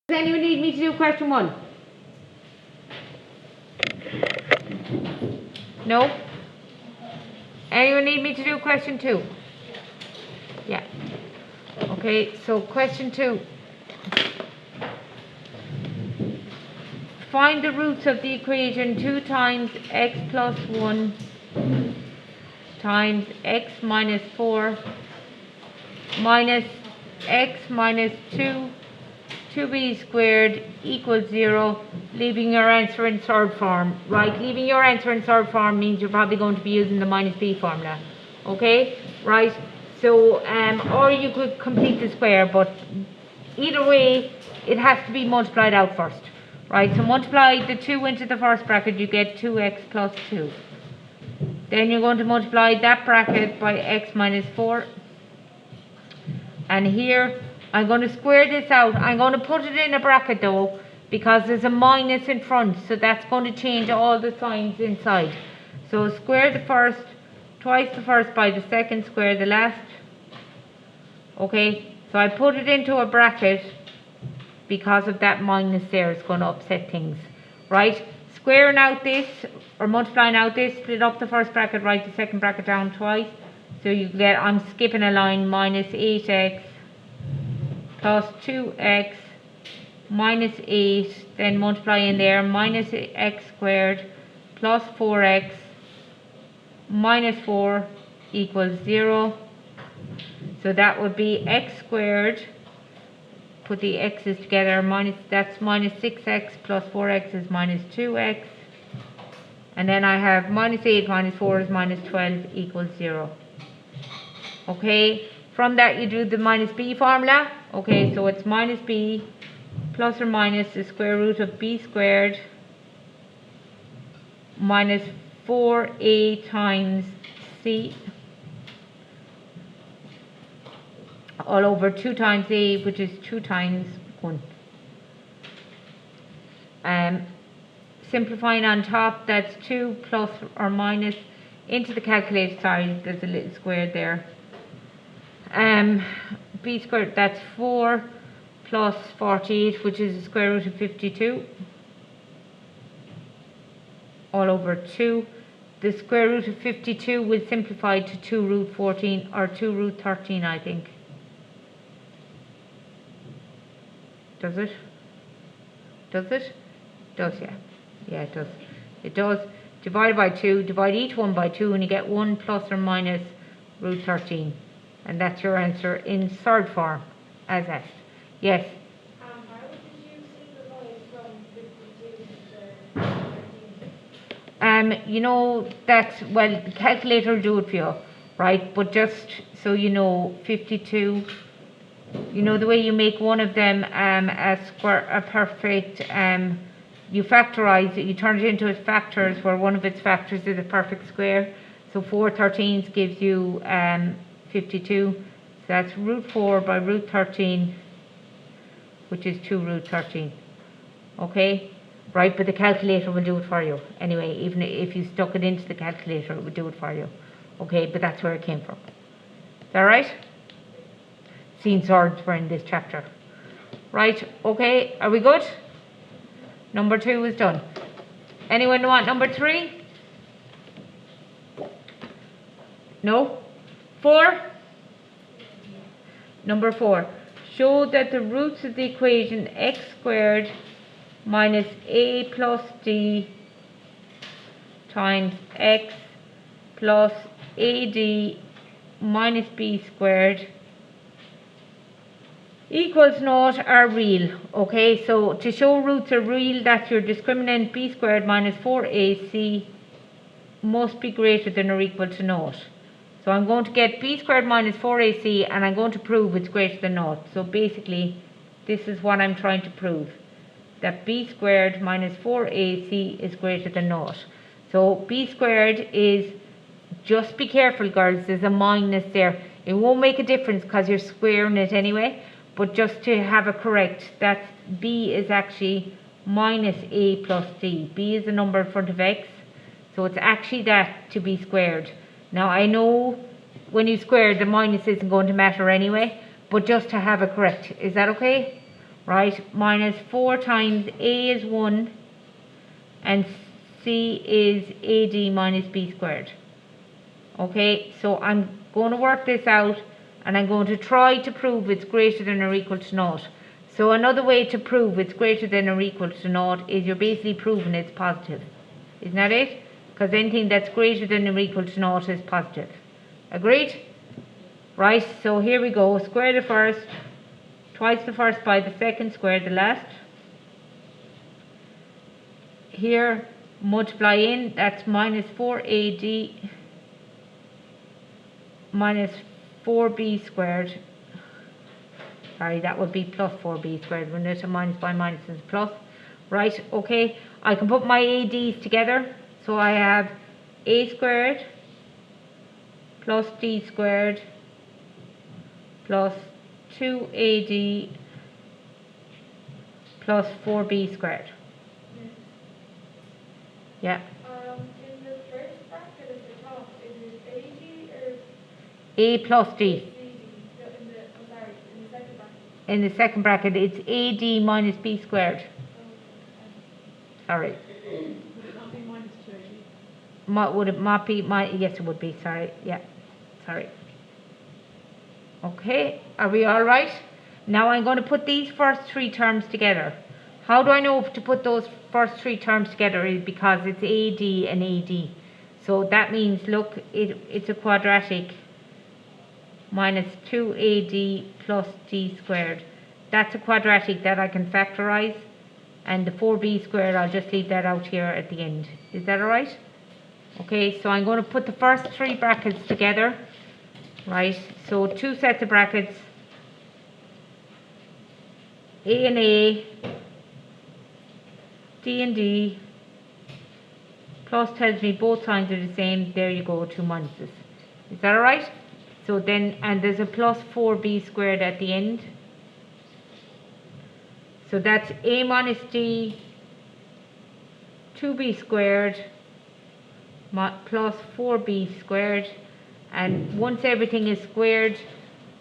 Does anyone need me to do question 1? No? Anyone need me to do question 2? Yeah. Okay, so question 2. Find the roots of the equation 2 times x plus 1 times x minus 4 minus x minus 2 2b squared equals 0, leaving your answer in third form. Right, leaving your answer in third form means you're probably going to be using the minus b formula. Okay, right, so or you could complete the square, but either way it has to be multiplied out first. Right, so multiply the 2 into the first bracket, you get 2x plus 2. Then you're going to multiply that bracket by x minus 4. And here, I'm going to square this out. I'm going to put it in a bracket though, because there's a minus in front, so that's going to change all the signs inside. So square the first, twice the first by the second, square the last. Okay, so I put it into a bracket because of that minus there. It's going to upset things. Right, squaring out this, or multiplying out this, split up the first bracket, write the second bracket down twice. So you get, I'm skipping a line, minus 8x plus 2x minus 8, then multiply in there, minus x squared plus 4x minus 4 equals 0. So that would be x squared, put the x's together, that's minus 6x plus 4x is minus 2x. And then I have minus 8 minus 4 is minus 12 equals 0. Okay, from that you do the minus b formula. Okay, so it's minus b plus or minus the square root of b squared minus 4a times c all over 2 times a, which is 2 times 1. Simplifying on top, that's 2 plus or minus into the calculator, sorry, there's a little square there. B squared, that's 4 plus 48, which is the square root of 52, all over 2. The square root of 52 will simplify to 2 root 14, or 2 root 13, I think. Does it? Does it? Does, yeah. Yeah, it does. It does. Divide by 2, divide each one by 2, and you get 1 plus or minus root 13. And that's your answer in third form, as asked. Yes? How did you simplify it from 52 to 13? You know, that's, well, the calculator will do it for you, right? But just so you know, 52, you know, the way you make one of them a perfect, you factorize it, you turn it into its factors, where one of its factors is a perfect square. So 4 13s gives you 52, so that's root 4 by root 13, which is 2 root 13. Okay, right, but the calculator will do it for you anyway. Even if you stuck it into the calculator, it would do it for you. Okay, but that's where it came from. Is that right? Seen swords were in this chapter. Right, okay, are we good? Number 2 is done. Anyone want number 3? No? 4? Number 4. Show that the roots of the equation x squared minus a plus d times x plus ad minus b squared equals naught are real. Okay, so to show roots are real, that's your discriminant b squared minus 4ac must be greater than or equal to naught. So I'm going to get b squared minus 4ac, and I'm going to prove it's greater than naught. So basically, this is what I'm trying to prove, that b squared minus 4ac is greater than naught. So b squared is, just be careful girls, there's a minus there. It won't make a difference because you're squaring it anyway, but just to have it correct, that's b is actually minus a plus d. B is a number in front of x, so it's actually that to be squared. Now I know when you square, the minus isn't going to matter anyway, but just to have it correct. Is that okay? right? Minus 4 times A is 1 and C is AD minus B squared. Okay, so I'm going to work this out and I'm going to try to prove it's greater than or equal to naught. So another way to prove it's greater than or equal to naught is you're basically proving it's positive. Isn't that it? Because anything that's greater than or equal to naught is positive. Agreed? Right, so here we go. Square the first, twice the first by the second, square the last. Here, multiply in, that's minus 4AD minus 4B squared. Sorry, that would be plus 4B squared. When it's a minus by minus is plus. Right, okay. I can put my ADs together. So I have A squared plus D squared plus 2AD plus 4B squared. Yeah. In the first bracket at the top, is it AD or A plus D. CD? No, in the second bracket. In the second bracket, it's AD minus B squared. Sorry. Would it not be minus 2AD? Would it not be? Yes, it would be. Sorry. Yeah. Sorry. Okay. Are we all right? Now I'm going to put these first three terms together. How do I know to put those first three terms together? Is because it's AD and AD. So that means, look, it's a quadratic. Minus 2AD plus D squared. That's a quadratic that I can factorize. And the 4B squared, I'll just leave that out here at the end. Is that alright? Okay, so I'm going to put the first three brackets together. Right, so two sets of brackets. A and A. D and D. Plus tells me both signs are the same. There you go, two minuses. Is that alright? So then, and there's a plus 4B squared at the end. So that's A minus D, 2B squared, plus 4B squared. And once everything is squared,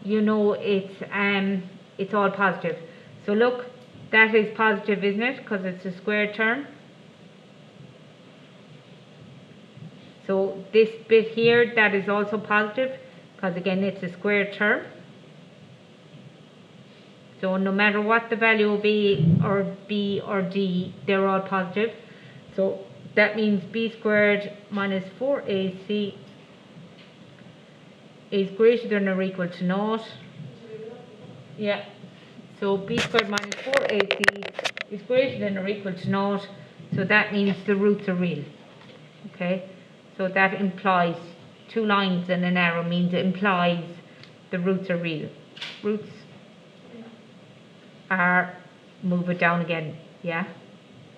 you know it's all positive. So look, that is positive, isn't it? Because it's a squared term. So this bit here, that is also positive. Because again, it's a squared term. So no matter what the value will be, or B or D, they're all positive. So that means B squared minus 4AC is greater than or equal to naught. Yeah. So B squared minus 4AC is greater than or equal to naught. So that means the roots are real. Okay. So that implies, two lines and an arrow means it implies the roots are real. Roots are, move it down again, yeah?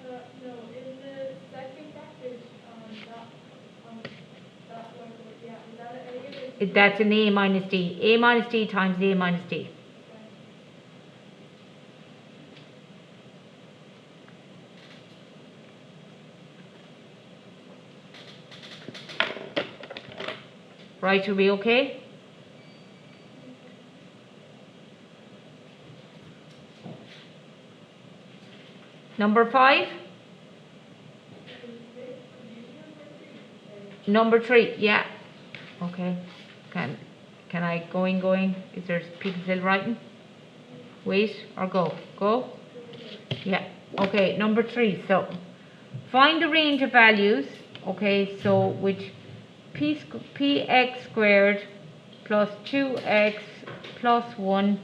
No, in the second bracket, that one, yeah, is that an A or That's an A minus D. A minus D times A minus D. Right, are we okay? Number 5? Number 3, yeah. Okay. Can I going? Is there people still writing? Wait or go? Go? Yeah. Okay, number 3. So find the range of values. Okay, so which px squared plus 2x plus 1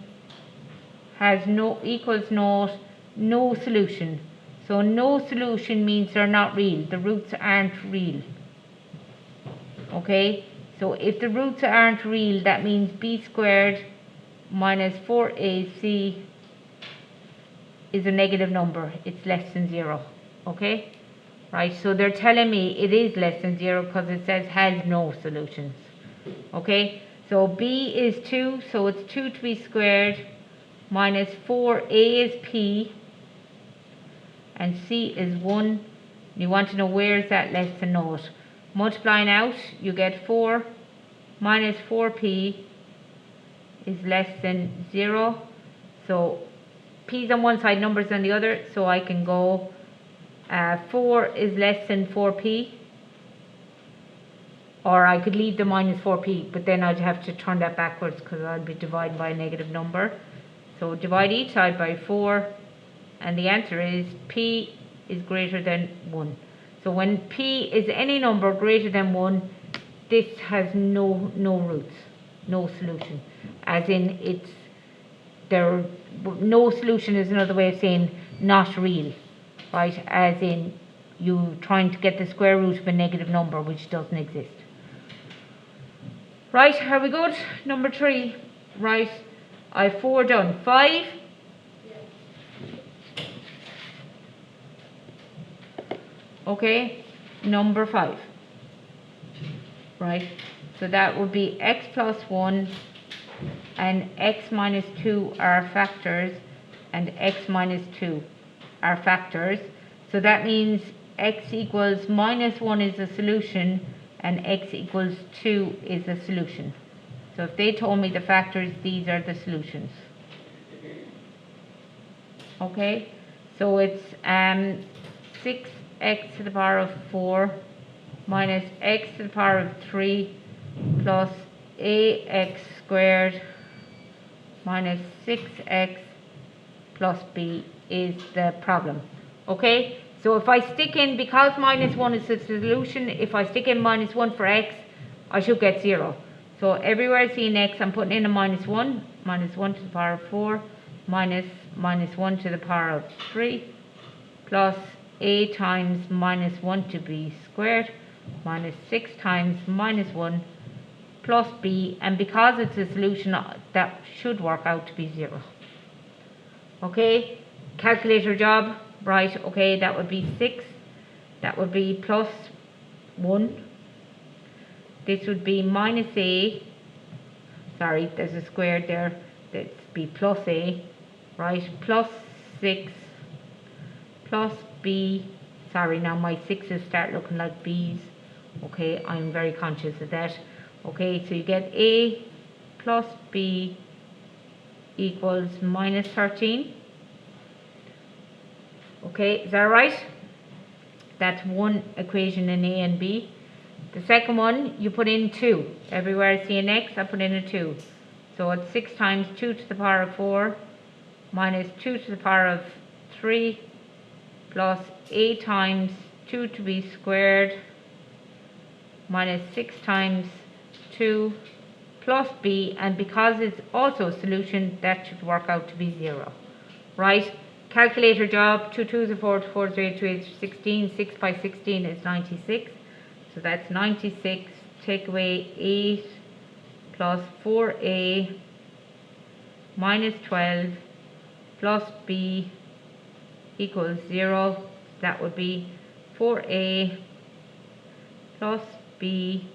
has equals naught, no solution. So no solution means they're not real. The roots aren't real. Okay, so if the roots aren't real, that means b squared minus 4ac is a negative number. It's less than 0. Okay, right, so they're telling me it is less than 0 because it says has no solutions. Okay, so b is 2, so it's 2 to be squared minus 4, a is p and c is 1. You want to know where is that less than naught. Multiplying out, you get 4 minus 4p is less than 0. So p's on one side, numbers on the other, so I can go 4 is less than 4p, or I could leave the minus 4p, but then I'd have to turn that backwards because I'd be dividing by a negative number. So divide each side by 4, and the answer is p is greater than 1. So when p is any number greater than 1, this has no roots, no solution. As in, no solution is another way of saying not real, right? As in, you trying to get the square root of a negative number which doesn't exist. Right, are we good? Number 3. Right, I've 4 done. 5. Okay, number 5. Right, so that would be x plus 1 and x minus 2 are factors, and x minus 2 are factors. So that means x equals minus 1 is a solution and x equals 2 is a solution. So if they told me the factors, these are the solutions. Okay, so it's 6x to the power of 4 minus x to the power of 3 plus ax squared minus 6x plus b is the problem. Okay, so if I stick in, because minus 1 is the solution, if I stick in minus 1 for x, I should get 0. So everywhere I see an x, I'm putting in a minus 1 to the power of 4 minus 1 to the power of 3 plus a times minus 1 to b squared minus 6 times minus 1 plus b, and because it's a solution, that should work out to be 0. Okay, calculator job, right? Okay, that would be 6, that would be plus 1, this would be minus a, sorry, there's a square there, that'd be plus a, right, plus 6 plus b, sorry, now my 6's start looking like b's. Okay, I'm very conscious of that. Okay, so you get a plus b equals minus 13. Okay, is that right? That's one equation in a and b. The second one, you put in 2. Everywhere I see an x, I put in a 2. So it's 6 times 2 to the power of 4 minus 2 to the power of 3 plus a times 2 to be squared minus 6 times 2 plus b, and because it's also a solution, that should work out to be 0. Right? Calculator job, 2 2s are 4, 2 4s are 8, 2 8s are 16, 6 by 16 is 96. So that's 96, take away 8 plus 4a minus 12 plus b equals 0. That would be 4a plus b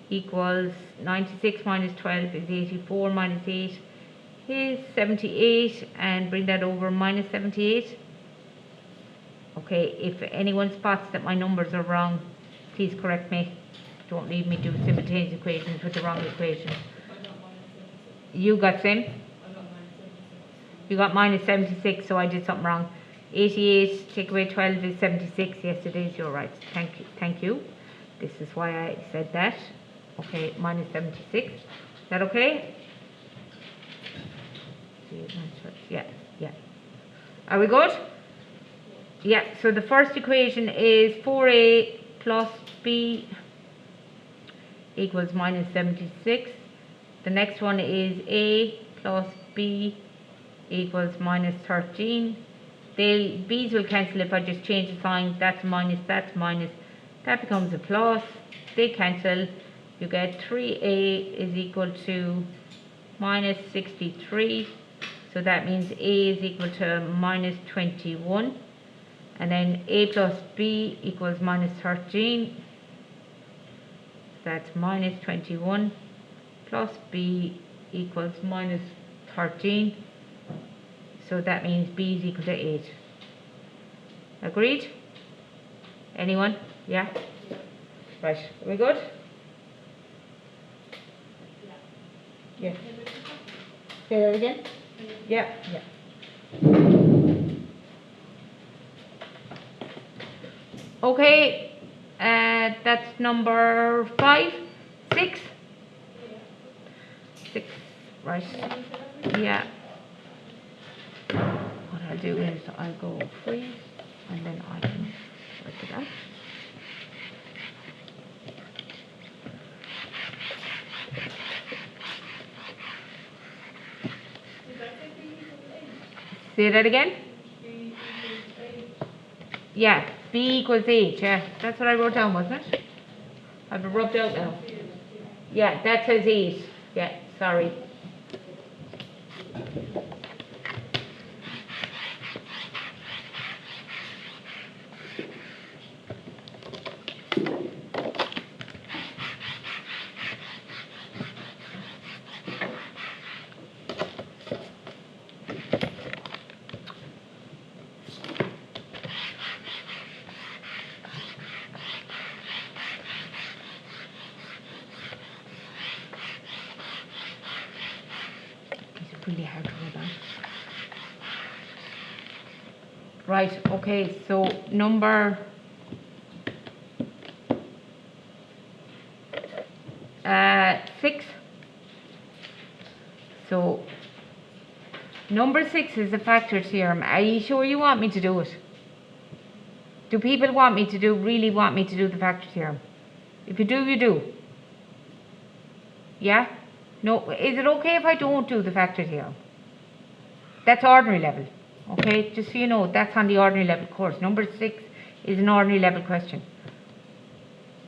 equals 96 minus 12 is 84 minus 8 is 78, and bring that over minus 78. Okay, if anyone spots that my numbers are wrong, please correct me. Don't leave me do simultaneous equations with the wrong equation. You got same? You got minus 76, so I did something wrong. 88, take away 12 is 76. Yes, it is, you're right. Thank you. This is why I said that. Okay, minus 76. Is that okay? Yeah. Are we good? Yeah, so the first equation is 4a plus b equals minus 76. The next one is a plus b equals minus 13. B's will cancel if I just change the sign. That's minus, that becomes a plus. They cancel. You get 3a is equal to minus 63. So that means a is equal to minus 21. And then a plus b equals minus 13. That's minus 21 plus b equals minus 13. So that means b is equal to 8. Agreed? Anyone? Yeah? Right. Are we good? Yeah. Say that again? Yeah. Okay, that's number 5, 6, 6, right, yeah. What I'll do is I'll go freeze and then I can work it out. Say that again? Yeah, B equals 8, yeah. That's what I wrote down, wasn't it? I've it rubbed out now. Yeah, that says 8. Yeah, sorry. It's really hard to hold on. Right, okay, so number 6. So number 6 is a factor theorem. Are you sure you want me to do it? Do people really want me to do the factor theorem? If you do, you do. Yeah? No, is it okay if I don't do the factor theorem? That's ordinary level. Okay, just so you know, that's on the ordinary level course. Number 6 is an ordinary level question.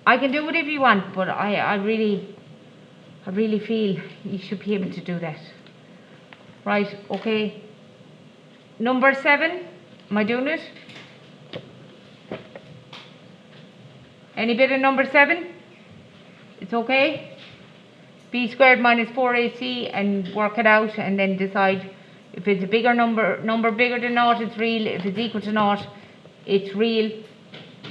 I can do whatever you want, but I really feel you should be able to do that. Right, okay. Number 7, am I doing it? Any bit of number 7? It's okay? B squared minus 4AC and work it out and then decide if it's a bigger number bigger than 0, it's real. If it's equal to 0, it's real.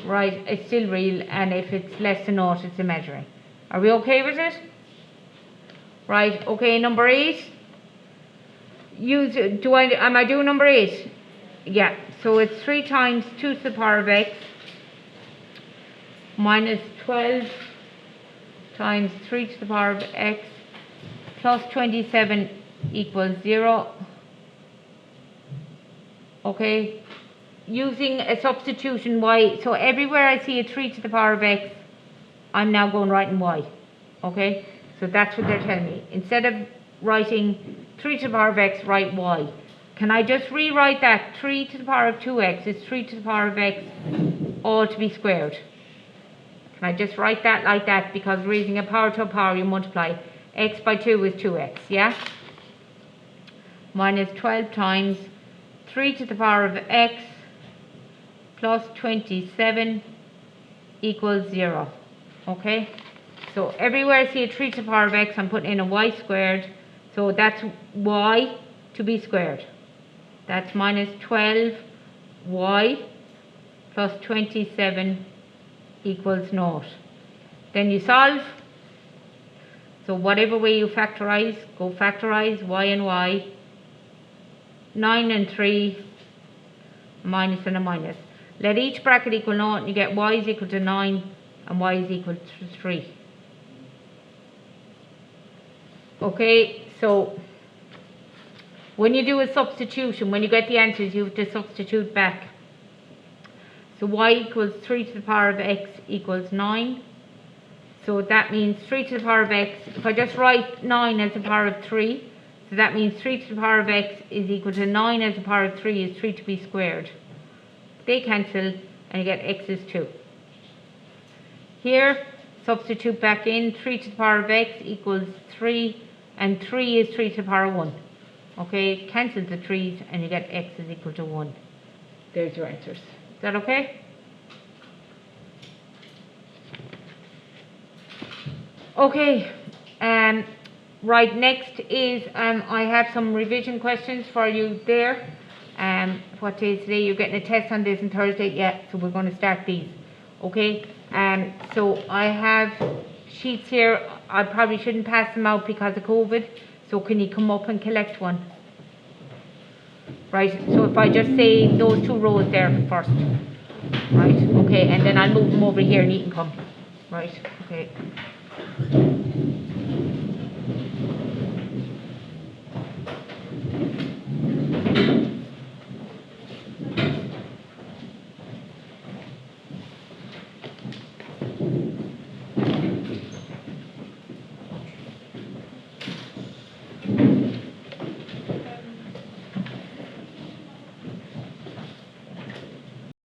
Right, it's still real. And if it's less than 0, it's imaginary. Are we okay with it? Right, okay, number 8. Am I doing number 8? Yeah, so it's 3 times 2 to the power of x minus 12 times 3 to the power of x plus 27 equals 0. Okay, using a substitution y, so everywhere I see a 3 to the power of x, I'm now going right in y. Okay, so that's what they're telling me. Instead of writing 3 to the power of x, write y. Can I just rewrite that? 3 to the power of 2x is 3 to the power of x, all to be squared. Can I just write that like that? Because raising a power to a power, you multiply. X by 2 is 2x, yeah? Minus 12 times 3 to the power of x plus 27 equals 0. Okay? So everywhere I see a 3 to the power of x, I'm putting in a y squared. So that's y to be squared. That's minus 12y plus 27 equals 0. Then you solve. So whatever way you factorize, go factorize y and y. 9 and 3, minus and a minus. Let each bracket equal 0 and you get y is equal to 9 and y is equal to 3. Okay, so when you do a substitution, when you get the answers, you have to substitute back. So y equals 3 to the power of x equals 9. So that means 3 to the power of x, if I just write 9 as the power of 3, so that means 3 to the power of x is equal to 9 as the power of 3 is 3 to be squared. They cancel and you get x is 2. Here, substitute back in, 3 to the power of x equals 3 and 3 is 3 to the power of 1. Okay, cancel the 3's and you get x is equal to 1. There's your answers. Is that okay? Okay, right, next is I have some revision questions for you there. What day is today? You're getting a test on this on Thursday? Yeah, so we're going to start these. Okay, so I have sheets here. I probably shouldn't pass them out because of COVID, so can you come up and collect one? Right, so if I just say those 2 rows there first. Right, okay, and then I'll move them over here and you can come. Right, okay.